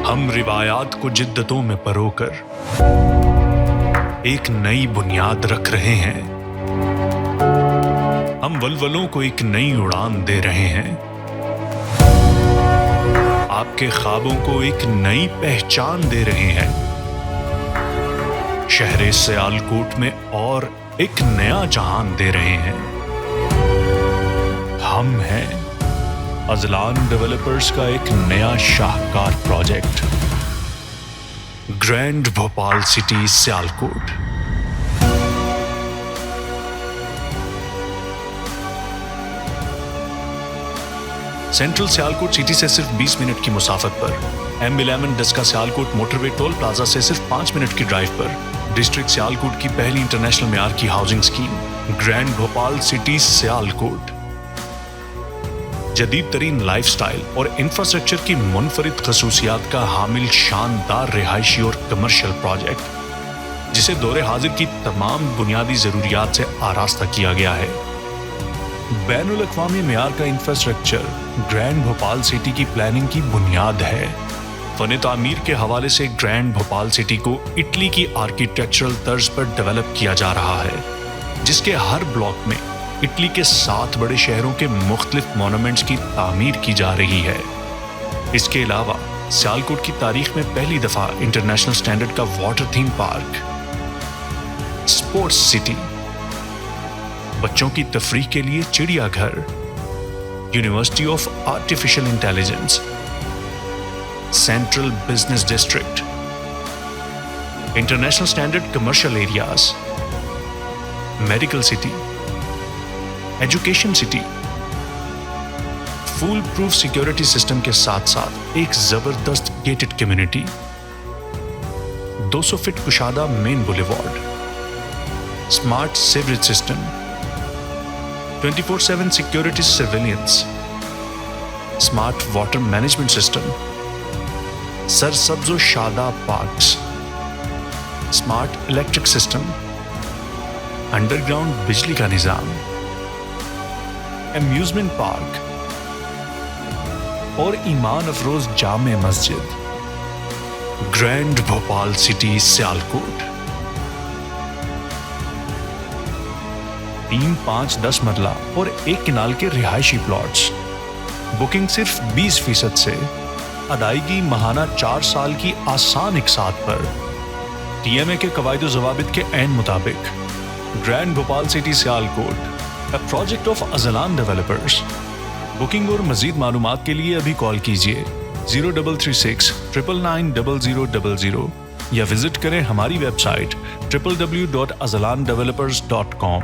ہم روایات کو جدتوں میں پرو کر ایک نئی بنیاد رکھ رہے ہیں. ہم ولولوں کو ایک نئی اڑان دے رہے ہیں. آپ کے خوابوں کو ایک نئی پہچان دے رہے ہیں. شہر سیالکوٹ میں اور ایک نیا جہان دے رہے ہیں. ہم ہیں اذلان ڈیولپرز کا ایک نیا شاہکار project, grand Bhopal city Sialkot. Central Sialkot city سے صرف 20 منٹ کی مسافت پر، M11 ڈسکا سیالکوٹ موٹر وے ٹول پلازا سے صرف 5 منٹ کی ڈرائیو پر، ڈسٹرکٹ سیالکوٹ کی پہلی انٹرنیشنل معیار کی housing scheme grand Bhopal city Sialkot. جدید ترین لائف سٹائل اور انفراسٹرکچر کی منفرد خصوصیات کا حامل شاندار رہائشی اور کمرشل پروجیکٹ، جسے دور حاضر کی تمام بنیادی ضروریات سے آراستہ کیا گیا ہے. بین الاقوامی معیار کا انفراسٹرکچر گرینڈ بھوپال سٹی کی پلاننگ کی بنیاد ہے. فن تعمیر کے حوالے سے گرینڈ بھوپال سٹی کو اٹلی کی آرکیٹیکچرل طرز پر ڈیولپ کیا جا رہا ہے، جس کے ہر بلاک میں اٹلی کے 7 بڑے شہروں کے مختلف مونومنٹس کی تعمیر کی جا رہی ہے. اس کے علاوہ سیالکوٹ کی تاریخ میں پہلی دفعہ انٹرنیشنل سٹینڈرڈ کا water theme park, sports city, بچوں کی تفریح کے لیے چڑیا گھر، university of artificial intelligence, central business district, international standard commercial areas, medical city, education city, foolproof security system کے ساتھ ساتھ ایک زبردست گیٹڈ کمیونٹی، 200 فٹ کشادہ main boulevard, smart sewerage system, 24/7 security surveillance, smart water management system, سرسبز و شاداب parks, smart electric system, underground بجلی کا نظام، امیوزمنٹ پارک اور ایمان افروز جامع مسجد. گرینڈ بھوپال سٹی سیالکوٹ 3، 5، 10 مرلہ اور 1 کنال کے رہائشی پلاٹس. بکنگ صرف 20% سے، ادائیگی ماہانہ 4 سال کی آسان اقساط پر، TMA کے قواعد و ضوابط کے عین مطابق. Grand Bhopal city Sialkot, a project of Azlan developers. Booking اور مزید معلومات کے لیے ابھی کال کیجیے 0336 999 0000 یا وزٹ کریں ہماری ویب سائٹ www.azlandevelopers.com.